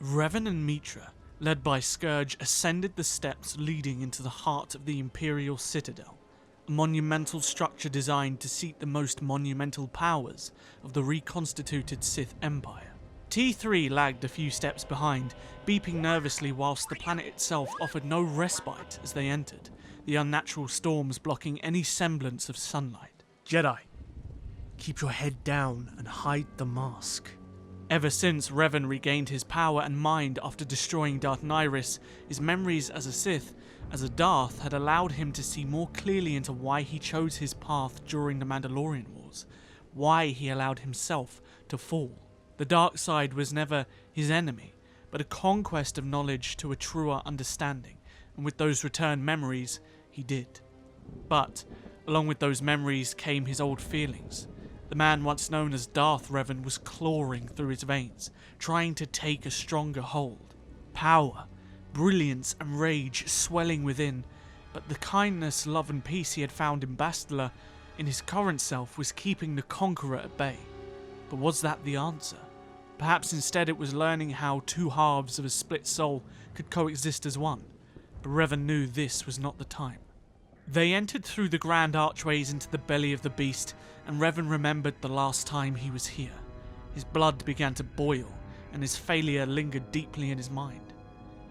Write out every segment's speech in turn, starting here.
Revan and Meetra, led by Scourge, ascended the steps leading into the heart of the Imperial Citadel, a monumental structure designed to seat the most monumental powers of the reconstituted Sith Empire. T3 lagged a few steps behind, beeping nervously whilst the planet itself offered no respite as they entered, the unnatural storms blocking any semblance of sunlight. Jedi, keep your head down and hide the mask. Ever since Revan regained his power and mind after destroying Darth Nihilus, his memories as a Sith, as a Darth, had allowed him to see more clearly into why he chose his path during the Mandalorian Wars, why he allowed himself to fall. The dark side was never his enemy, but a conquest of knowledge to a truer understanding, and with those returned memories, he did. But, along with those memories came his old feelings. The man once known as Darth Revan was clawing through his veins, trying to take a stronger hold. Power, brilliance and rage swelling within, but the kindness, love and peace he had found in Bastila, in his current self, was keeping the Conqueror at bay. But was that the answer? Perhaps instead it was learning how two halves of a split soul could coexist as one, but Revan knew this was not the time. They entered through the grand archways into the belly of the beast, and Revan remembered the last time he was here. His blood began to boil, and his failure lingered deeply in his mind.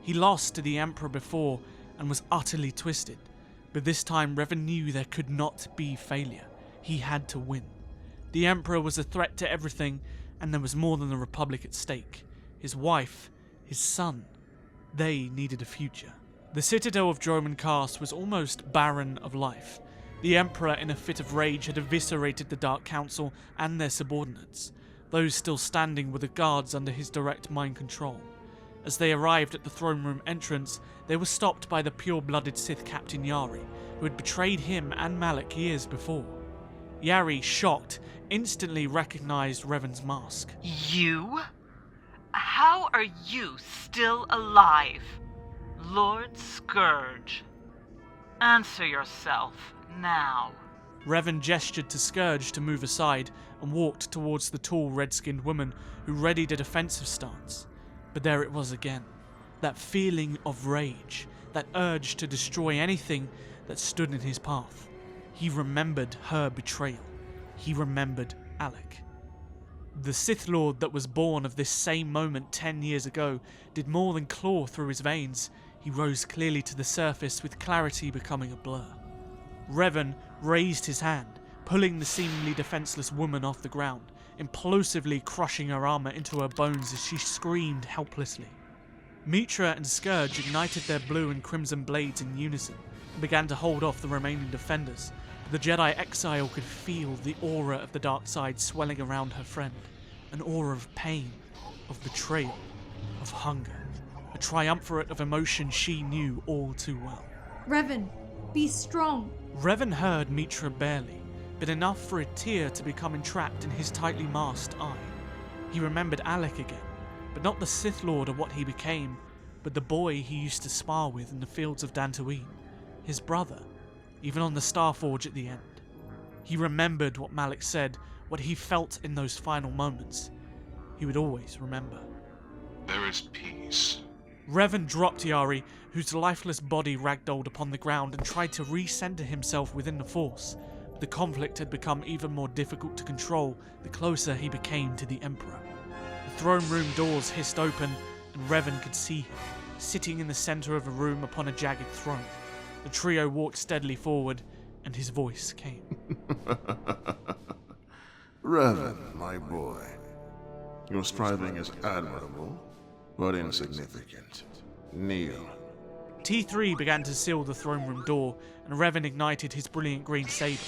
He lost to the Emperor before, and was utterly twisted, but this time Revan knew there could not be failure. He had to win. The Emperor was a threat to everything, and there was more than the Republic at stake. His wife, his son, they needed a future. The citadel of Droman Cast was almost barren of life. The Emperor, in a fit of rage, had eviscerated the Dark Council and their subordinates. Those still standing were the guards under his direct mind control. As they arrived at the throne room entrance, they were stopped by the pure-blooded Sith Captain Yari, who had betrayed him and Malak years before. Yari, shocked, instantly recognized Revan's mask. You? How are you still alive? Lord Scourge. Answer yourself, now. Revan gestured to Scourge to move aside and walked towards the tall red-skinned woman who readied a defensive stance. But there it was again. That feeling of rage, that urge to destroy anything that stood in his path. He remembered her betrayal. He remembered Alec. The Sith Lord that was born of this same moment 10 years ago did more than claw through his veins. He rose clearly to the surface, with clarity becoming a blur. Revan raised his hand, pulling the seemingly defenseless woman off the ground, implosively crushing her armor into her bones as she screamed helplessly. Meetra and Scourge ignited their blue and crimson blades in unison and began to hold off the remaining defenders. The Jedi exile could feel the aura of the dark side swelling around her friend, an aura of pain, of betrayal, of hunger, a triumvirate of emotion she knew all too well. Revan, be strong. Revan heard Meetra barely, but enough for a tear to become entrapped in his tightly masked eye. He remembered Alec again, but not the Sith Lord or what he became, but the boy he used to spar with in the fields of Dantooine, his brother, even on the Starforge at the end. He remembered what Malak said, what he felt in those final moments. He would always remember. There is peace. Revan dropped Yari, whose lifeless body ragdolled upon the ground, and tried to recenter himself within the Force. The conflict had become even more difficult to control the closer he became to the Emperor. The throne room doors hissed open, and Revan could see him, sitting in the center of a room upon a jagged throne. The trio walked steadily forward, and his voice came. Revan, my boy. Your striving is admirable, but insignificant. Kneel. T3 began to seal the throne room door, and Revan ignited his brilliant green saber.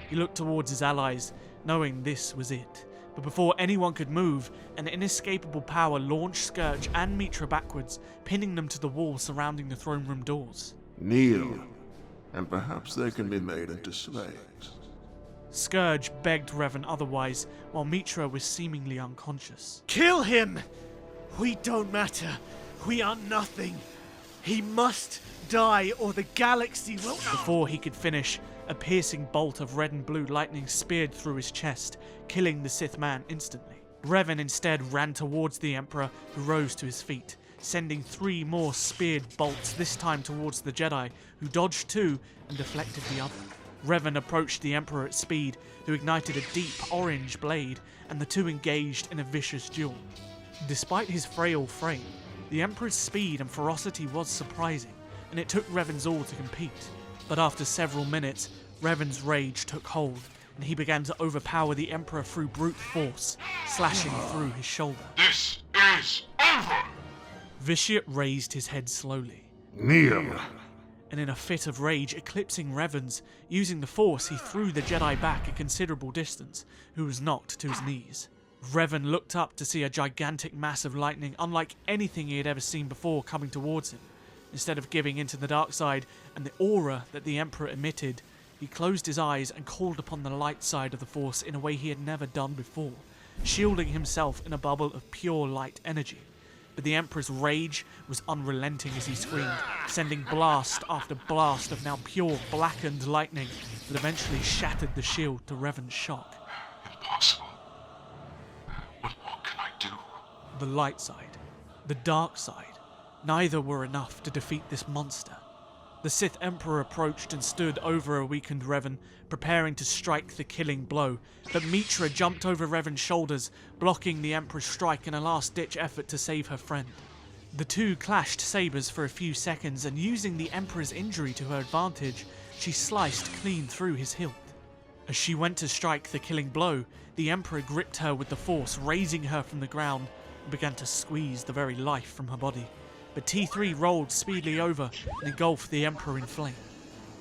He looked towards his allies, knowing this was it. But before anyone could move, an inescapable power launched Scourge and Meetra backwards, pinning them to the wall surrounding the throne room doors. Kneel, and perhaps they can be made into slaves. Scourge begged Revan otherwise, while Meetra was seemingly unconscious. Kill him! We don't matter. We are nothing. He must die, or the galaxy will... Before he could finish, a piercing bolt of red and blue lightning speared through his chest, killing the Sith man instantly. Revan instead ran towards the Emperor, who rose to his feet, sending 3 more speared bolts, this time towards the Jedi, who dodged 2 and deflected the other. Revan approached the Emperor at speed, who ignited a deep orange blade, and the 2 engaged in a vicious duel. Despite his frail frame, the Emperor's speed and ferocity was surprising, and it took Revan's all to compete. But after several minutes, Revan's rage took hold, and he began to overpower the Emperor through brute force, slashing through his shoulder. This is over! Vitiate raised his head slowly, Kneel. and in a fit of rage eclipsing Revan's, using the Force he threw the Jedi back a considerable distance, who was knocked to his knees. Revan looked up to see a gigantic mass of lightning unlike anything he had ever seen before coming towards him. Instead of giving into the dark side and the aura that the Emperor emitted, he closed his eyes and called upon the light side of the Force in a way he had never done before, shielding himself in a bubble of pure light energy. But the Emperor's rage was unrelenting as he screamed, sending blast after blast of now pure blackened lightning that eventually shattered the shield to Revan's shock. Impossible. What more can I do? The light side, the dark side, neither were enough to defeat this monster. The Sith Emperor approached and stood over a weakened Revan, preparing to strike the killing blow, but Meetra jumped over Revan's shoulders, blocking the Emperor's strike in a last-ditch effort to save her friend. The 2 clashed sabers for a few seconds, and using the Emperor's injury to her advantage, she sliced clean through his hilt. As she went to strike the killing blow, the Emperor gripped her with the Force, raising her from the ground, and began to squeeze the very life from her body. But T3 rolled speedily over and engulfed the Emperor in flame.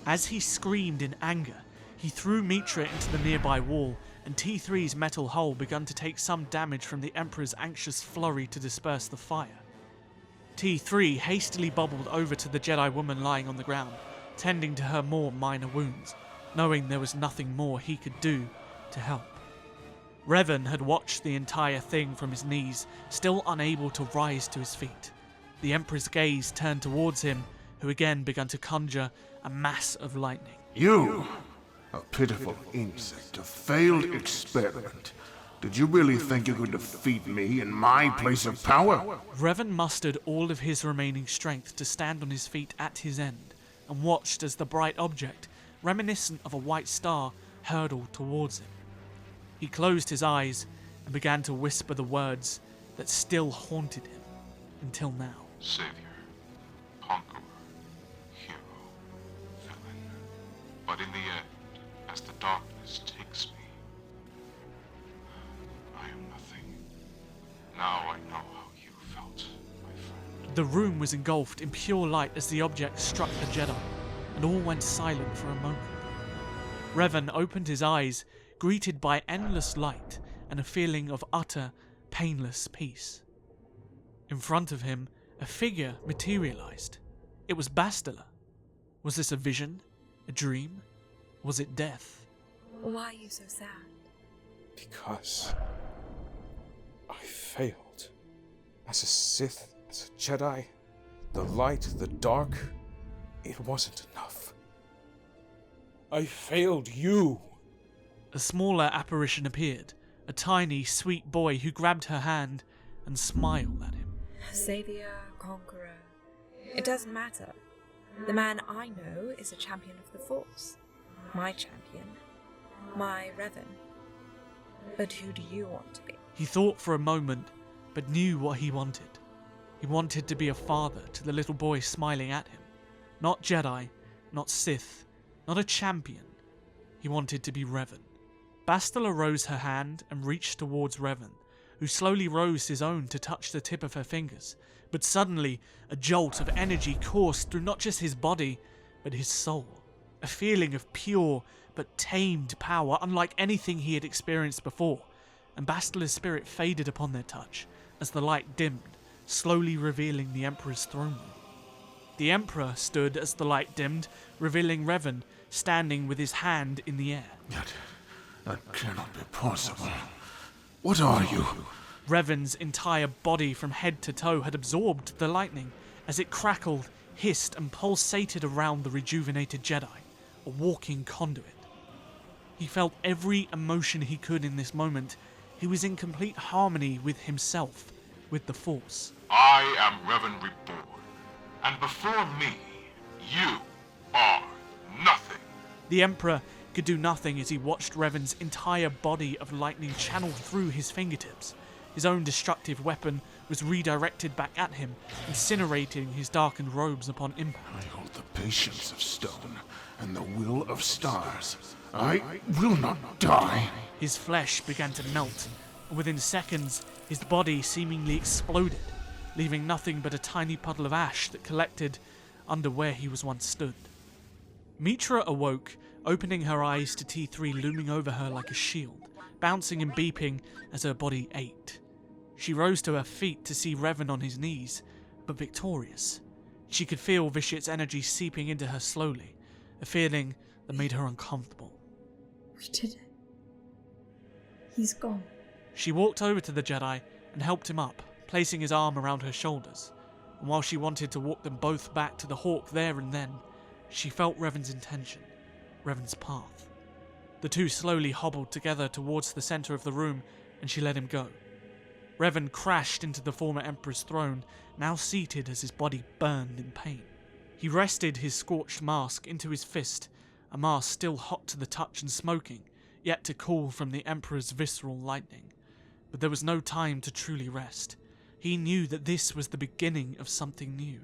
As he screamed in anger, he threw Meetra into the nearby wall, and T3's metal hull began to take some damage from the Emperor's anxious flurry to disperse the fire. T3 hastily bobbled over to the Jedi woman lying on the ground, tending to her more minor wounds, knowing there was nothing more he could do to help. Revan had watched the entire thing from his knees, still unable to rise to his feet. The Emperor's gaze turned towards him, who again began to conjure a mass of lightning. You, a pitiful insect, a failed experiment. Did you really think you could defeat me in my place of power? Revan mustered all of his remaining strength to stand on his feet at his end, and watched as the bright object, reminiscent of a white star, hurtled towards him. He closed his eyes and began to whisper the words that still haunted him until now. Savior, conqueror, hero, villain. But in the end, as the darkness takes me, I am nothing. Now I know how you felt, my friend. The room was engulfed in pure light as the object struck the Jedi, and all went silent for a moment. Revan opened his eyes, greeted by endless light and a feeling of utter, painless peace. In front of him, a figure materialized. It was Bastila. Was this a vision? A dream? Was it death? Why are you so sad? Because I failed. As a Sith, as a Jedi, the light, the dark, it wasn't enough. I failed you. A smaller apparition appeared, a tiny, sweet boy who grabbed her hand and smiled at him. Savior, conqueror. It doesn't matter. The man I know is a champion of the Force. My champion. My Revan. But who do you want to be? He thought for a moment, but knew what he wanted. He wanted to be a father to the little boy smiling at him. Not Jedi, not Sith, not a champion. He wanted to be Revan. Bastila rose her hand and reached towards Revan, who slowly rose his own to touch the tip of her fingers. But suddenly, a jolt of energy coursed through not just his body, but his soul. A feeling of pure but tamed power unlike anything he had experienced before, and Bastila's spirit faded upon their touch as the light dimmed, slowly revealing the Emperor's throne room. The Emperor stood as the light dimmed, revealing Revan standing with his hand in the air. That cannot be possible. What are you? Revan's entire body from head to toe had absorbed the lightning as it crackled, hissed and pulsated around the rejuvenated Jedi, a walking conduit. He felt every emotion he could in this moment, He was in complete harmony with himself, with the Force. I am Revan Reborn, and before me, you are nothing. The Emperor could do nothing as he watched Revan's entire body of lightning channel through his fingertips. His own destructive weapon was redirected back at him, incinerating his darkened robes upon impact. I hold the patience of stone and the will of stars. I will not die. His flesh began to melt, and within seconds, his body seemingly exploded, leaving nothing but a tiny puddle of ash that collected under where he was once stood. Meetra awoke, opening her eyes to T3 looming over her like a shield, bouncing and beeping as her body ached. She rose to her feet to see Revan on his knees, but victorious. She could feel Vitiate's energy seeping into her slowly, a feeling that made her uncomfortable. We did it. He's gone. She walked over to the Jedi and helped him up, placing his arm around her shoulders, and while she wanted to walk them both back to the Hawk there and then, she felt Revan's intention, Revan's path. The two slowly hobbled together towards the centre of the room, and she let him go. Revan crashed into the former Emperor's throne, now seated as his body burned in pain. He rested his scorched mask into his fist, a mask still hot to the touch and smoking, yet to cool from the Emperor's visceral lightning. But there was no time to truly rest. He knew that this was the beginning of something new.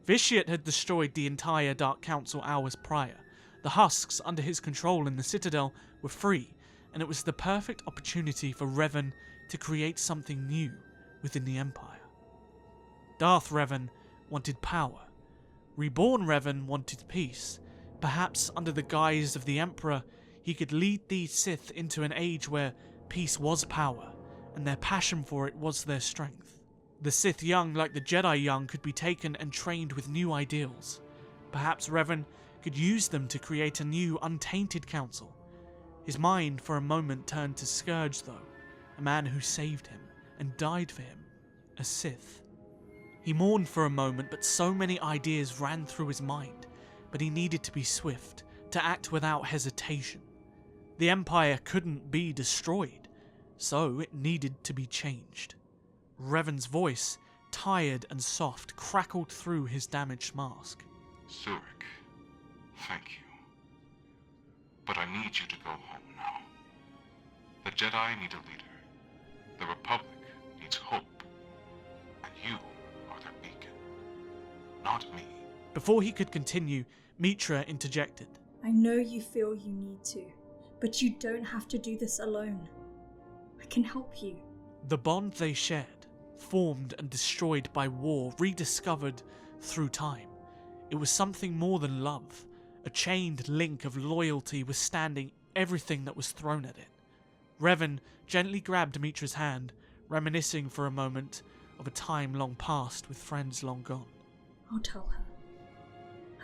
Vitiate had destroyed the entire Dark Council hours prior. The husks under his control in the Citadel were free, and it was the perfect opportunity for Revan to create something new within the Empire. Darth Revan wanted power. Reborn Revan wanted peace. Perhaps under the guise of the Emperor, he could lead these Sith into an age where peace was power, and their passion for it was their strength. The Sith young, like the Jedi young, could be taken and trained with new ideals. Perhaps Revan could use them to create a new, untainted council. His mind for a moment turned to Scourge, though, a man who saved him and died for him, a Sith. He mourned for a moment, but so many ideas ran through his mind, but he needed to be swift, to act without hesitation. The Empire couldn't be destroyed, so it needed to be changed. Revan's voice, tired and soft, crackled through his damaged mask. Surik, thank you. But I need you to go home now. The Jedi need a leader. The Republic needs hope. And you are their beacon. Not me. Before he could continue, Meetra interjected. I know you feel you need to, but you don't have to do this alone. I can help you. The bond they shared, formed and destroyed by war, rediscovered through time. It was something more than love. A chained link of loyalty withstanding everything that was thrown at it. Revan gently grabbed Meetra's hand, reminiscing for a moment of a time long past with friends long gone. I'll tell her.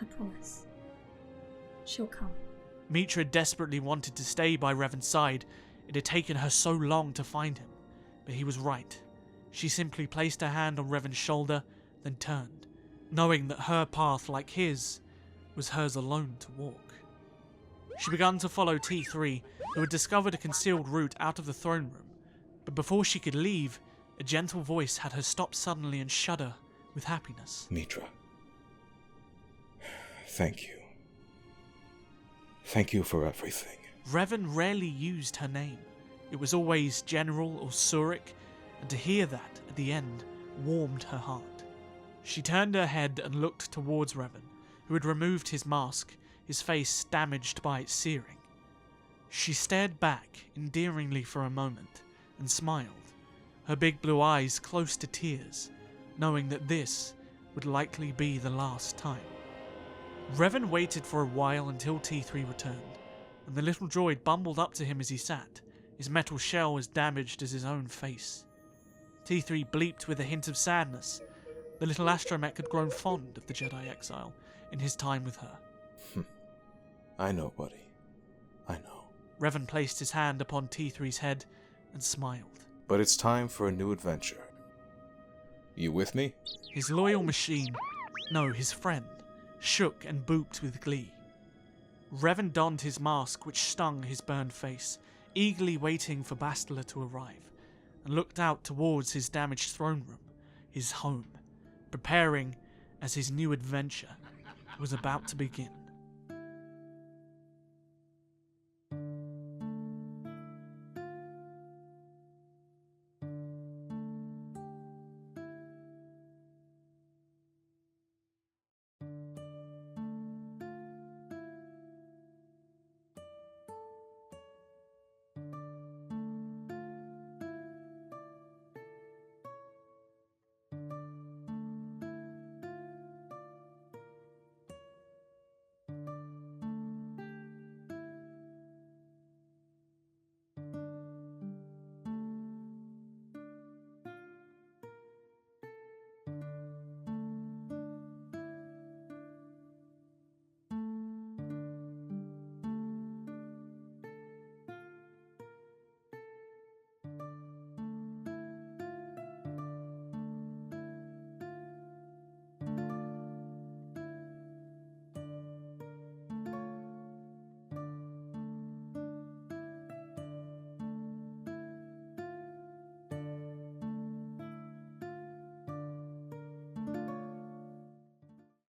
I promise. She'll come. Meetra desperately wanted to stay by Revan's side. It had taken her so long to find him, but he was right. She simply placed her hand on Revan's shoulder, then turned, knowing that her path, like his, was hers alone to walk. She began to follow T3, who had discovered a concealed route out of the throne room, but before she could leave, a gentle voice had her stop suddenly and shudder with happiness. Meetra. Thank you. Thank you for everything. Revan rarely used her name. It was always General or Surik, and to hear that at the end warmed her heart. She turned her head and looked towards Revan, who had removed his mask, his face damaged by its searing. She stared back endearingly for a moment and smiled, her big blue eyes close to tears, knowing that this would likely be the last time. Revan waited for a while until T3 returned, and the little droid bumbled up to him as he sat, his metal shell as damaged as his own face. T3 bleeped with a hint of sadness. The little astromech had grown fond of the Jedi exile in his time with her. I know, buddy. I know. Revan placed his hand upon T3's head and smiled. But it's time for a new adventure. You with me? His loyal machine, no, his friend, shook and booped with glee. Revan donned his mask, which stung his burned face, eagerly waiting for Bastila to arrive, and looked out towards his damaged throne room, his home, preparing as his new adventure was about to begin.